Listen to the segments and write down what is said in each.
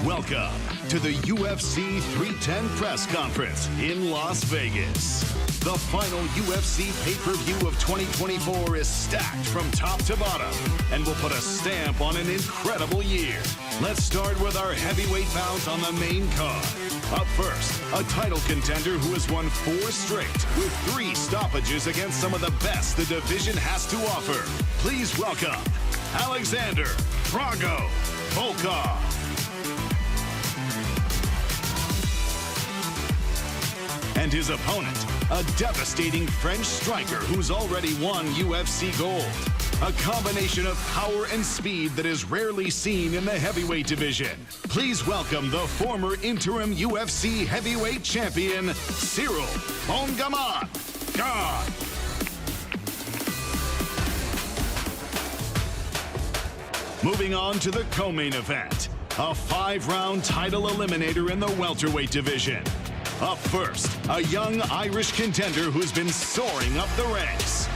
Welcome to the UFC 310 press conference in Las Vegas. The final UFC pay-per-view of 2024 is stacked from top to bottom and will put a stamp on an incredible year. Let's start with our heavyweight bout on the main card. Up first, a title contender who has won 4 straight with 3 stoppages against some of the best the division has to offer. Please welcome Alexander Drago Volkov. And his opponent, a devastating French striker who's already won UFC gold. A combination of power and speed that is rarely seen in the heavyweight division. Please welcome the former interim UFC heavyweight champion, Cyril Bongaman. God. Moving on to the co-main event, a 5-round title eliminator in the welterweight division. Up first, a young Irish contender who's been soaring up the ranks.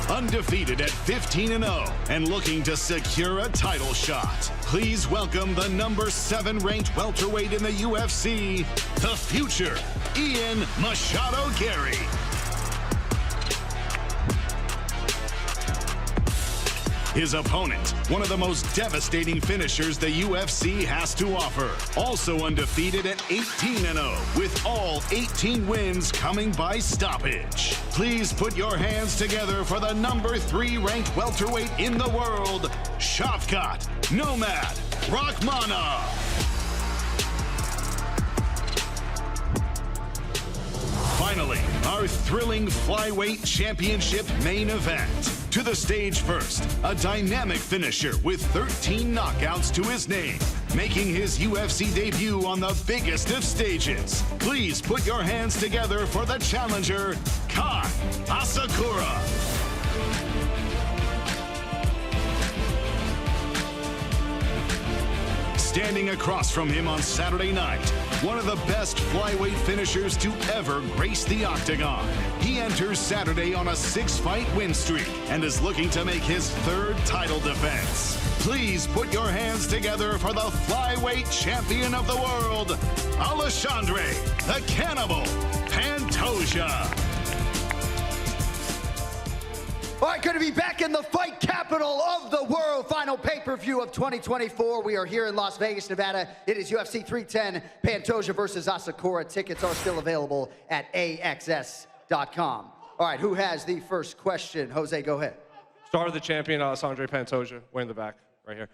Undefeated at 15-0 and looking to secure a title shot. Please welcome the number 7 ranked welterweight in the UFC, the future, Ian Machado Garry. His opponent, one of the most devastating finishers the UFC has to offer. Also undefeated at 18-0, with all 18 wins coming by stoppage. Please put your hands together for the number 3 ranked welterweight in the world, Shavkat Nomad Rakhmonov. Finally, our thrilling Flyweight Championship main event. To the stage first, a dynamic finisher with 13 knockouts to his name, making his UFC debut on the biggest of stages. Please put your hands together for the challenger, Kai Asakura. Standing across from him on Saturday night, one of the best flyweight finishers to ever grace the octagon. He enters Saturday on a 6-fight win streak and is looking to make his 3rd title defense. Please put your hands together for the flyweight champion of the world, Alexandre the Cannibal Pantoja. All right, good to be back in the fight capital of the world. Final pay-per-view of 2024. We are here in Las Vegas, Nevada. It is UFC 310, Pantoja versus Asakura. Tickets are still available at AXS.com. All right, who has the first question? Jose, go ahead. Start of the champion, Alexandre Pantoja, way in the back, right here.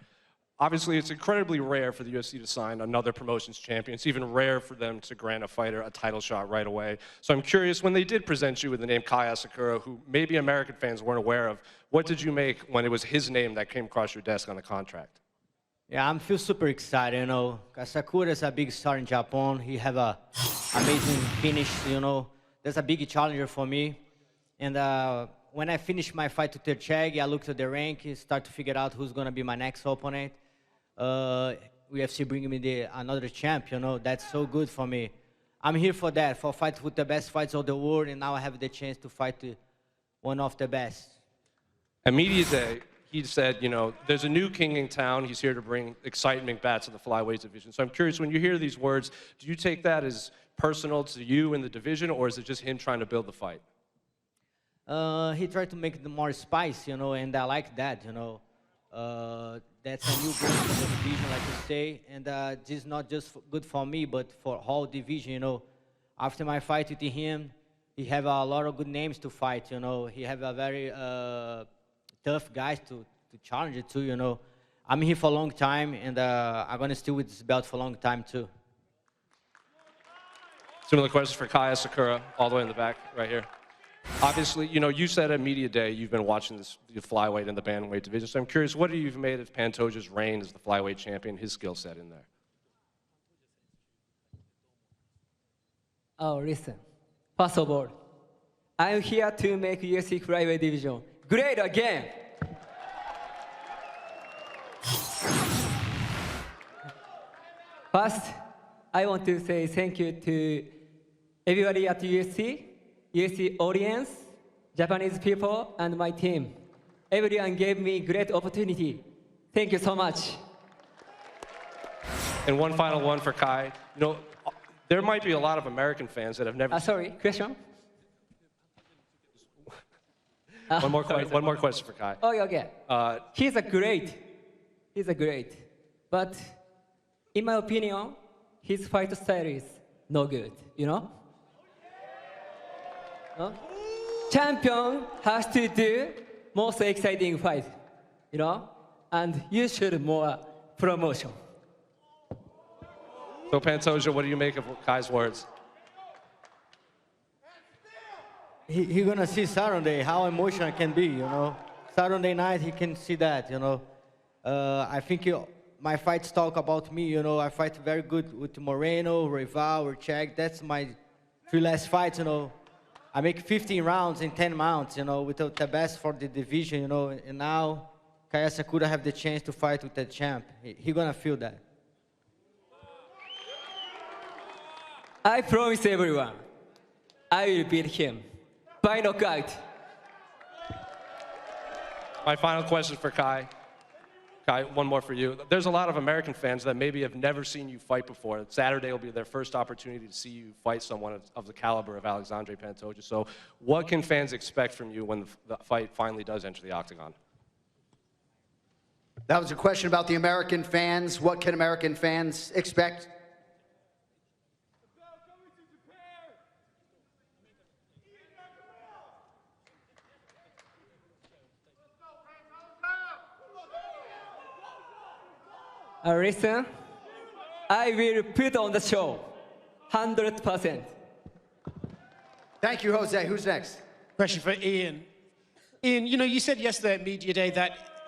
Obviously, it's incredibly rare for the UFC to sign another promotions champion. It's even rare for them to grant a fighter a title shot right away. So I'm curious, when they did present you with the name Kai Asakura, who maybe American fans weren't aware of, what did you make when it was his name that came across your desk on the contract? Yeah, I feel super excited, you know. Asakura is a big star in Japan. He have a amazing finish, you know. That's a big challenger for me. And when I finished my fight to Tercheg, I looked at the rank, start to figure out who's gonna be my next opponent. UFC bringing me another champ, you know, that's so good for me. I'm here for that, for fight with the best fights of the world, and now I have the chance to fight one of the best. At Media Day, he said, you know, there's a new king in town. He's here to bring excitement back to the flyweight division. So I'm curious, when you hear these words, do you take that as personal to you in the division, or is it just him trying to build the fight? He tried to make it more spice, you know, and I like that, you know. That's a new goal for the division, like you say, and this is not just good for me, but for whole division, you know. After my fight with him, he have a lot of good names to fight, you know. He have a very tough guys to challenge it to, you know. I'm here for a long time, and I'm gonna stay with this belt for a long time too. Similar question for Kai Asakura, all the way in the back, right here. Obviously, you know, you said at Media Day you've been watching the flyweight and the bantamweight division. So I'm curious, what have you made of Pantoja's reign as the flyweight champion, his skill set in there? Oh, listen. First of all, I'm here to make UFC flyweight division great again. First, I want to say thank you to everybody at UFC audience, Japanese people, and my team. Everyone gave me great opportunity. Thank you so much. And one final one for Kai. You know, there might be a lot of American fans that have never. Sorry, question? One more question for Kai. Oh, okay. He's a great. But in my opinion, his fight style is no good, you know? No? Champion has to do most exciting fight, you know? And you should more promotion. So Pantoja, what do you make of Kai's words? He gonna see Saturday how emotional it can be, you know. Saturday night he can see that, you know. I think my fights talk about me, you know. I fight very good with Moreno, Rival, or Chag. That's my 3 last fights, you know. I make 15 rounds in 10 mounts, you know, with the best for the division, you know. And now Kaya Sakura have the chance to fight with the champ. He gonna feel that. I promise everyone, I will beat him by knockout. My final question for Kai. Kai, one more for you. There's a lot of American fans that maybe have never seen you fight before. Saturday will be their first opportunity to see you fight someone of the caliber of Alexandre Pantoja. So what can fans expect from you when the fight finally does enter the octagon? That was a question about the American fans. What can American fans expect? Listen, I will put on the show, 100%. Thank you, Jose. Who's next? Question for Ian. Ian, you know, you said yesterday at Media Day that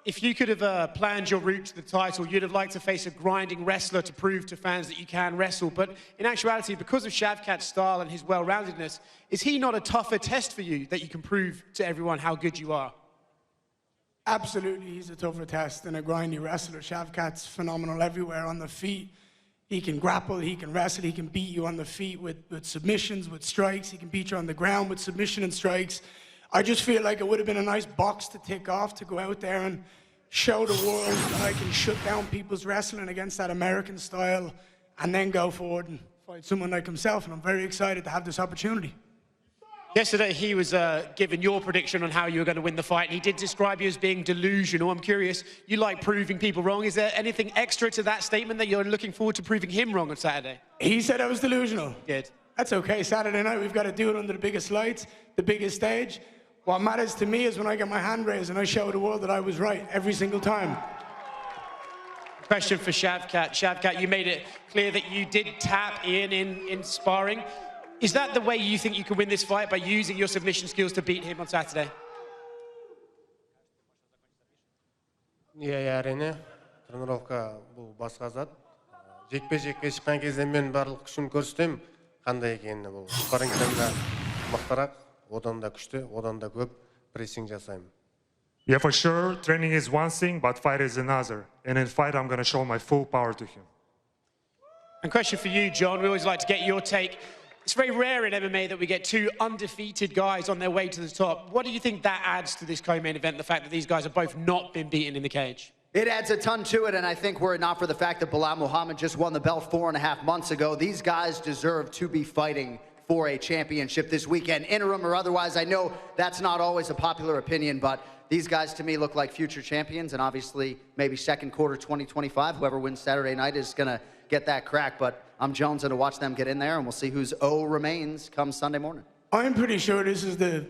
if you could have planned your route to the title, you'd have liked to face a grinding wrestler to prove to fans that you can wrestle. But in actuality, because of Shavkat's style and his well-roundedness, is he not a tougher test for you that you can prove to everyone how good you are? Absolutely, he's a tougher test than a grindy wrestler. Shavkat's phenomenal everywhere on the feet. He can grapple, he can wrestle, he can beat you on the feet with submissions, with strikes. He can beat you on the ground with submission and strikes. I just feel like it would have been a nice box to tick off to go out there and show the world that I can shut down people's wrestling against that American style and then go forward and fight someone like himself. And I'm very excited to have this opportunity. Yesterday, he was given your prediction on how you were going to win the fight, and he did describe you as being delusional. I'm curious, you like proving people wrong. Is there anything extra to that statement that you're looking forward to proving him wrong on Saturday? He said I was delusional. Good. That's okay. Saturday night, we've got to do it under the biggest lights, the biggest stage. What matters to me is when I get my hand raised and I show the world that I was right every single time. Question for Shavkat. Shavkat, you made it clear that you did tap Ian in sparring. Is that the way you think you can win this fight, by using your submission skills to beat him on Saturday? Иә, әрине. Тренировка бұл басқа зат. Жекпе-жекке шыққан кезде мен барлық күшімді көрсетемін, қандай екенін. Бұл спаррингтен да мықтырақ, одан да күшті, одан да көп прессинг жасаймын. Yeah, for sure, training is one thing, but fight is another. And in fight, I'm going to show my full power to him. And question for you, John. We always like to get your take. It's very rare in MMA that we get 2 undefeated guys on their way to the top. What do you think that adds to this co-main event, the fact that these guys have both not been beaten in the cage? It adds a ton to it, and I think were it not for the fact that Bilal Muhammad just won the belt 4.5 months ago, these guys deserve to be fighting for a championship this weekend, interim or otherwise. I know that's not always a popular opinion, but these guys to me look like future champions, and obviously maybe second quarter 2025, whoever wins Saturday night is going to get that crack, but I'm jonesing to watch them get in there, and we'll see whose O remains come Sunday morning. I'm pretty sure this is the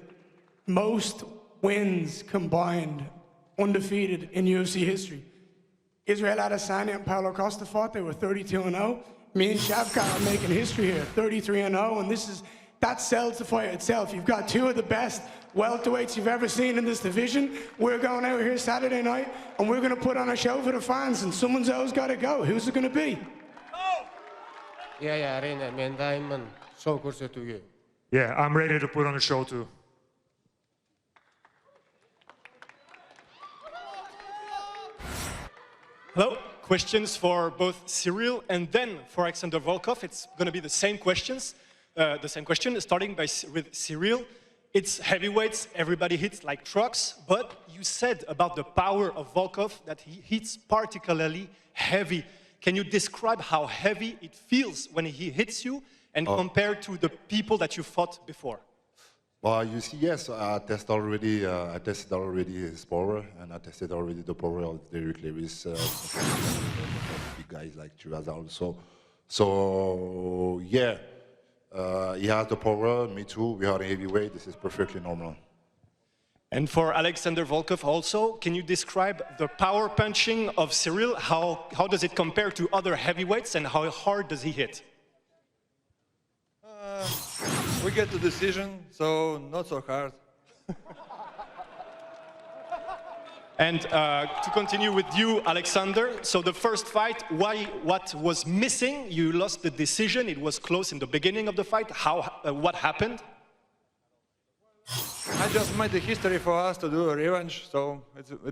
most wins combined, undefeated in UFC history. Israel Adesanya and Paulo Costa fought. They were 32-0. Me and Shavkat are making history here, 33-0, and that sells the fight itself. You've got 2 of the best welterweights you've ever seen in this division. We're going out here Saturday night, and we're going to put on a show for the fans, and someone's always got to go. Who's it going to be? Yeah, әрине, мен дайынмын шоу көрсетуге. Yeah, I'm ready to put on a show too. Hello. Questions for both Cyril and then for Alexander Volkov. It's going to be the same questions. The same question, starting with Cyril. It's heavyweights, everybody hits like trucks, but you said about the power of Volkov that he hits particularly heavy. can you describe how heavy it feels when he hits you and compared to the people that you fought before? Well, you see, yes, I tested already his power, and I tested already the power of Derrick Lewis, big guys like Chirazal. So yeah, he has the power, me too, we are heavyweight, this is perfectly normal. And for Alexander Volkov also, can you describe the power punching of Cyril? How does it compare to other heavyweights and how hard does he hit? We get the decision, so not so hard. And to continue with you, Alexander, so the first fight, what was missing? You lost the decision, it was close in the beginning of the fight. What happened? I just made the history for us to do a revenge, so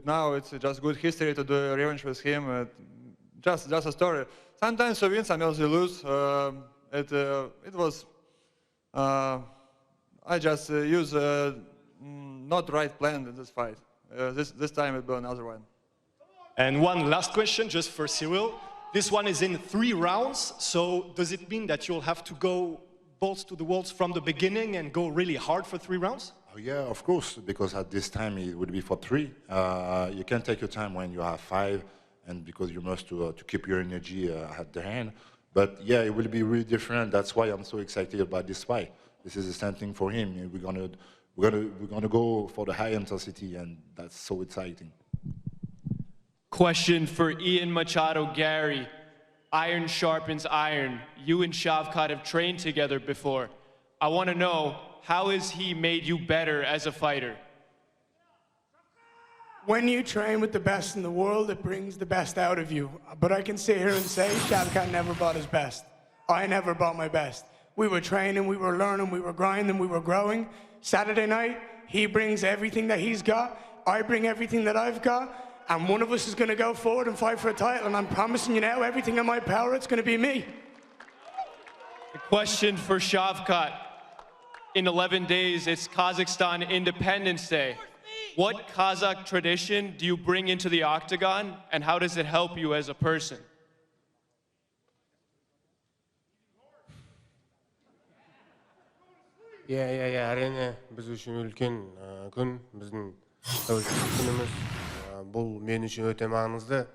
now it's just good history to do a revenge with him. Just a story. Sometimes we win, sometimes we lose. It was. I just use not right plan in this fight. This time it will be another one. And one last question, just for Cyril. This one is in 3 rounds, so does it mean that you'll have to go balls to the walls from the beginning and go really hard for 3 rounds? Oh, yeah, of course, because at this time it would be for 3. You can take your time when you have 5, and because you must to keep your energy at the hand. But yeah, it will be really different. That's why I'm so excited about this fight. This is the same thing for him. We're gonna go for the high intensity, and that's so exciting. Question for Ian Machado, Garry. Iron sharpens iron. You and Shavkat have trained together before. I want to know, how has he made you better as a fighter? When you train with the best in the world, it brings the best out of you. But I can sit here and say, Shavkat never brought his best. I never brought my best. We were training, we were learning, we were grinding, we were growing. Saturday night, he brings everything that he's got. I bring everything that I've got. And one of us is going to go forward and fight for a title. And I'm promising you now, everything in my power, it's going to be me. A question for Shavkat. In 11 days, it's Kazakhstan Independence Day. What Kazakh tradition do you bring into the octagon, and how does it help you as a person? Yeah, әрине біз үшін үлкен күн, біздің тәуелсіздік күніміз. Бұл мен үшін өте маңызды.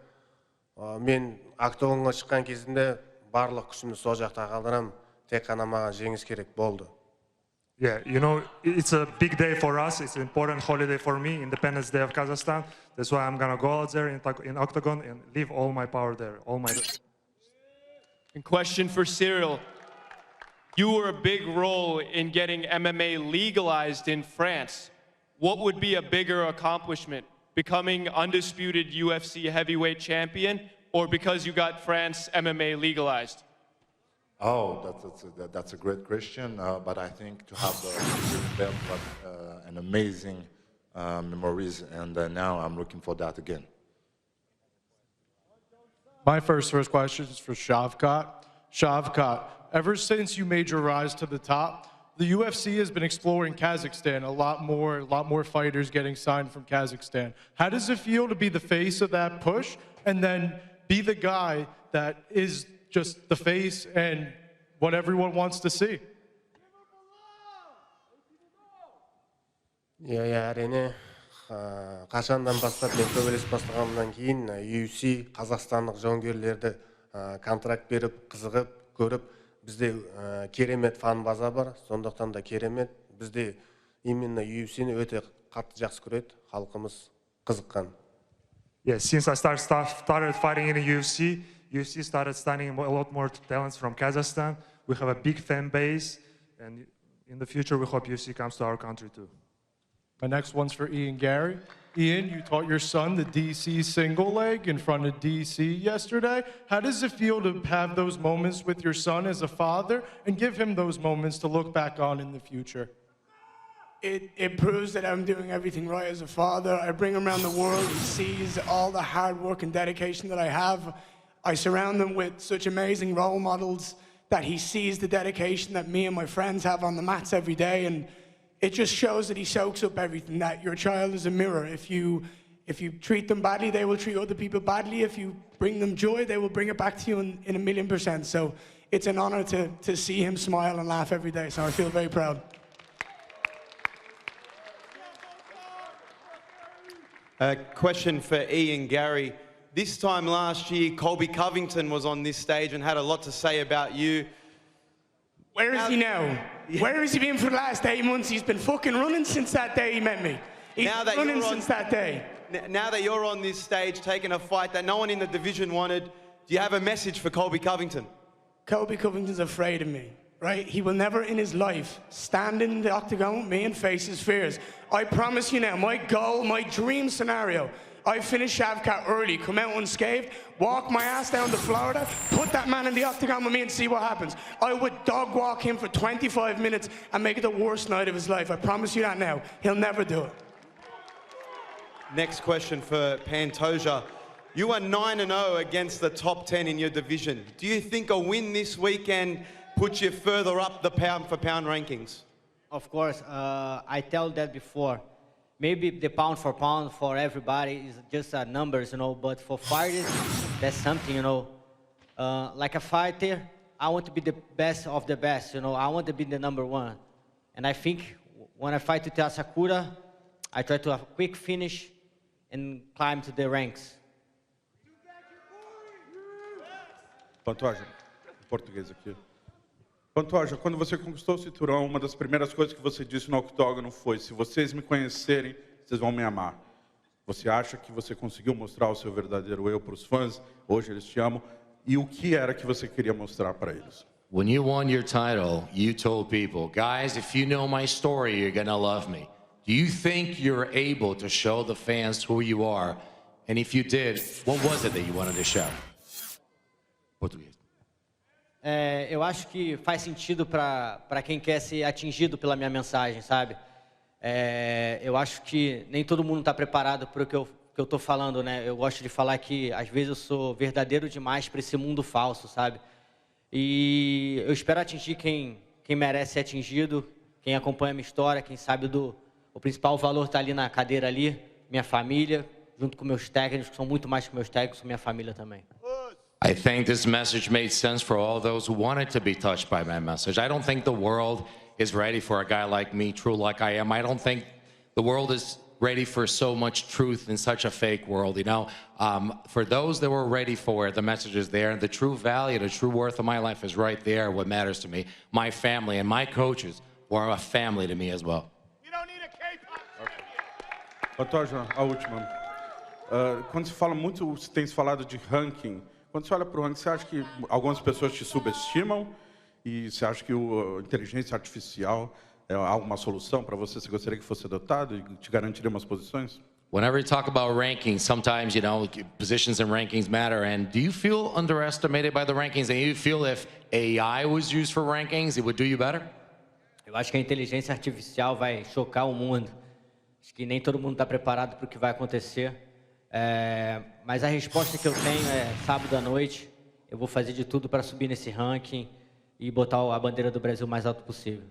Мен октагонға шыққан кезінде барлық күшімді сол жақта қалдырам, тек қана маған жеңіс керек болды. Yeah, you know, it's a big day for us. It's an important holiday for me, Independence Day of Kazakhstan. That's why I'm gonna go out there in octagon and leave all my power there, all my. And question for Cyril. You were a big role in getting MMA legalized in France. What would be a bigger accomplishment? Becoming undisputed UFC heavyweight champion, or because you got France MMA legalized? Oh, that's a great question, but I think to have the belt was an amazing memories, and now I'm looking for that again. My first question is for Shavkat. Shavkat, ever since you made your rise to the top, the UFC has been exploring Kazakhstan, a lot more fighters getting signed from Kazakhstan. How does it feel to be the face of that push and then be the guy that is just the face and what everyone wants to see? Yeah, әрине. Қашандан бастап мен төбелес бастағаннан кейін UFC қазақстандық жауынгерлерді контракт беріп, қызығып, көріп, бізде керемет фан база бар, сондықтан да керемет. Бізде именно UFC-ні өте қатты жақсы көреді, халқымыз қызыққан. Yeah, since I started fighting in the UFC started signing a lot more talents from Kazakhstan. We have a big fan base, and in the future we hope UFC comes to our country too. My next one's for Ian Garry. Ian, you taught your son the DC single leg in front of DC yesterday. How does it feel to have those moments with your son as a father and give him those moments to look back on in the future? It proves that I'm doing everything right as a father. I bring him around the world. He sees all the hard work and dedication that I have. I surround him with such amazing role models that he sees the dedication that me and my friends have on the mats every day. And it just shows that he soaks up everything, that your child is a mirror. If you If you treat them badly, they will treat other people badly. If you bring them joy, they will bring it back to you in 1,000,000%. So it's an honor to see him smile and laugh every day. So I feel very proud. A question for Ian Garry. This time last year, Colby Covington was on this stage and had a lot to say about you. Where is he now? Where has he been for the last 8 months? He's been fucking running since that day he met me. He's been running since that day. Now that you're on this stage taking a fight that no one in the division wanted, do you have a message for Colby Covington? Colby Covington's afraid of me, right? He will never in his life stand in the octagon with me and face his fears. I promise you now, my goal, my dream scenario, I finish Shavkat early, come out unscathed, walk my ass down to Florida, put that man in the octagon with me and see what happens. I would dog walk him for 25 minutes and make it the worst night of his life. I promise you that now. He'll never do it. Next question for Pantoja. You are 9-0 against the top 10 in your division. Do you think a win this weekend puts you further up the pound-for-pound rankings? Of course, I tell that before. Maybe the pound for pound for everybody is just numbers, you know, but for fighters, that's something, you know. Like a fighter, I want to be the best of the best, you know. I want to be the #1. And I think when I fight with Asakura, I try to have a quick finish and climb to the ranks. Pantoja, em português aqui. Pantoja, quando você conquistou o cinturão, uma das primeiras coisas que você disse no octógono foi: se vocês me conhecerem, vocês vão me amar. Você acha que você conseguiu mostrar o seu verdadeiro eu para os fãs? Hoje eles te amam. E o que era que você queria mostrar para eles? When you won your title, you told people, guys, if you know my story, you're going to love me. Do you think you're able to show the fans who you are? And if you did, what was it that you wanted to show? Português. Eu acho que faz sentido para quem quer ser atingido pela minha mensagem, sabe? Eu acho que nem todo mundo está preparado para o que eu estou falando, né? Eu gosto de falar que, às vezes, eu sou verdadeiro demais para esse mundo falso, sabe? E eu espero atingir quem merece ser atingido, quem acompanha a minha história, quem sabe o principal valor está ali na cadeira ali, minha família, junto com meus técnicos, que são muito mais que meus técnicos, minha família também. I think this message made sense for all those who wanted to be touched by my message. I don't think the world is ready for a guy like me, true like I am. I don't think the world is ready for so much truth in such a fake world, you know? For those that were ready for it, the message is there, and the true value, the true worth of my life is right there, what matters to me. My family and my coaches were a family to me as well. Pantoja, a última. Quando se fala muito, tem se falado de ranking. Quando você olha para o ranking, você acha que algumas pessoas te subestimam? E você acha que a inteligência artificial é alguma solução para você? Você gostaria que fosse adotado e te garantiria umas posições? Whenever you talk about rankings, sometimes, you know, positions and rankings matter. And do you feel underestimated by the rankings? And you feel if AI was used for rankings, it would do you better? Eu acho que a inteligência artificial vai chocar o mundo. Acho que nem todo mundo está preparado para o que vai acontecer. Mas a resposta que eu tenho é sábado à noite. Eu vou fazer de tudo para subir nesse ranking e botar a bandeira do Brasil mais alto possível.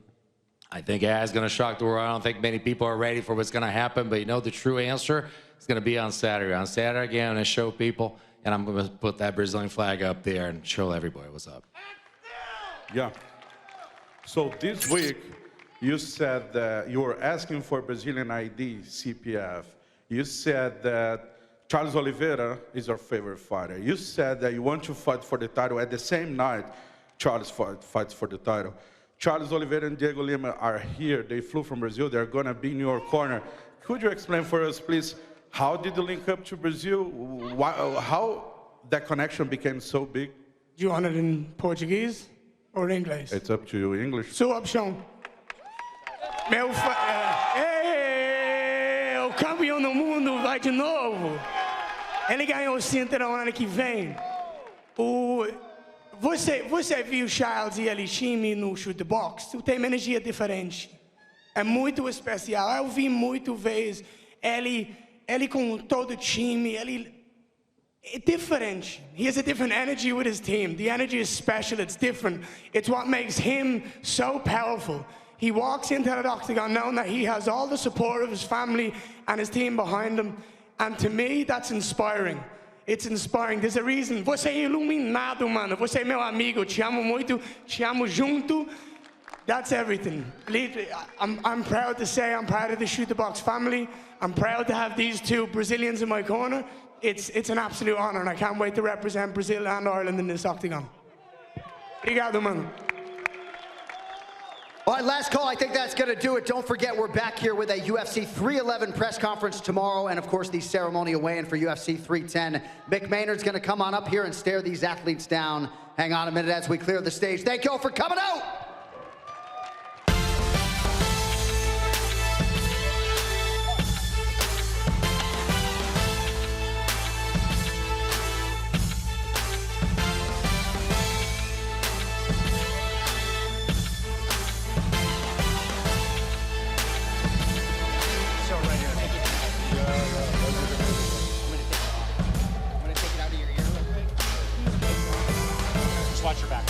I think AI is going to shock the world. I don't think many people are ready for what's going to happen, but you know the true answer is going to be on Saturday. On Saturday, again, I'm going to show people, and I'm going to put that Brazilian flag up there and show everybody what's up. Yeah. So this week, you said that you were asking for Brazilian ID, CPF. You said that Charles Oliveira is your favorite fighter. You said that you want to fight for the title at the same night Charles fights for the title. Charles Oliveira and Diego Lima are here. They flew from Brazil. They're going to be in your corner. Could you explain for us, please, how did you link up to Brazil? How that connection became so big? Do you want it in Portuguese or English? It's up to you. English. Sua opção. O campeão do mundo vai de novo. Ele ganhou o cinturão ano que vem. Você viu Charles e ele time no shoot box? Tu tem uma energia diferente. É muito especial. Eu vi muito vezes ele com todo o time. É diferente. He has a different energy with his team. The energy is special. It's different. It's what makes him so powerful. He walks into that octagon knowing that he has all the support of his family and his team behind him. And to me, that's inspiring. It's inspiring. There's a reason. Você é iluminado, mano. Você é meu amigo. Te amo muito. Te amo junto. That's everything. I'm proud to say I'm part of the Shoot the Box family. I'm proud to have these two Brazilians in my corner. It's an absolute honor, and I can't wait to represent Brazil and Ireland in this octagon. Obrigado, mano. All right, last call. I think that's going to do it. Don't forget, we're back here with a UFC 311 press conference tomorrow, and of course, the ceremonial weigh-in for UFC 310. Mick Maynard's going to come on up here and stare these athletes down. Hang on a minute as we clear the stage. Thank you all for coming out. Watch your back.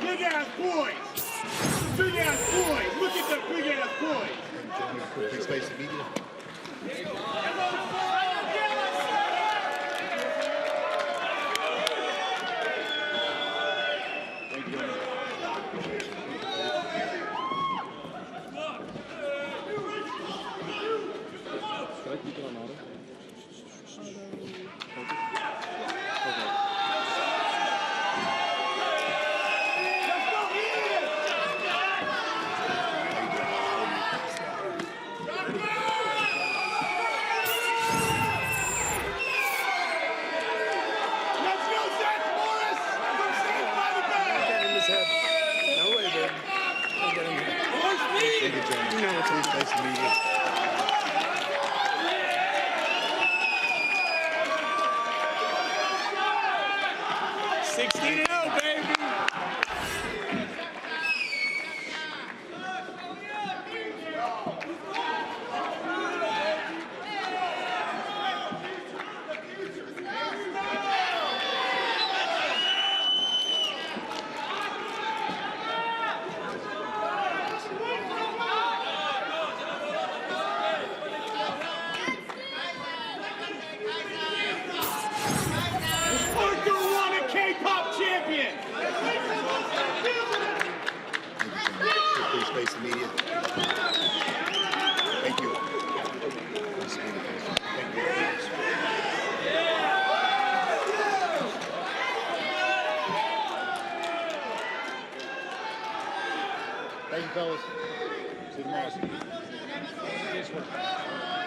Big ass boys. Big ass boys. Look at the big ass boys. Quick space of media. You know what's quick space of media. Space of media. Thank you. Thank you, fellas. See you tomorrow.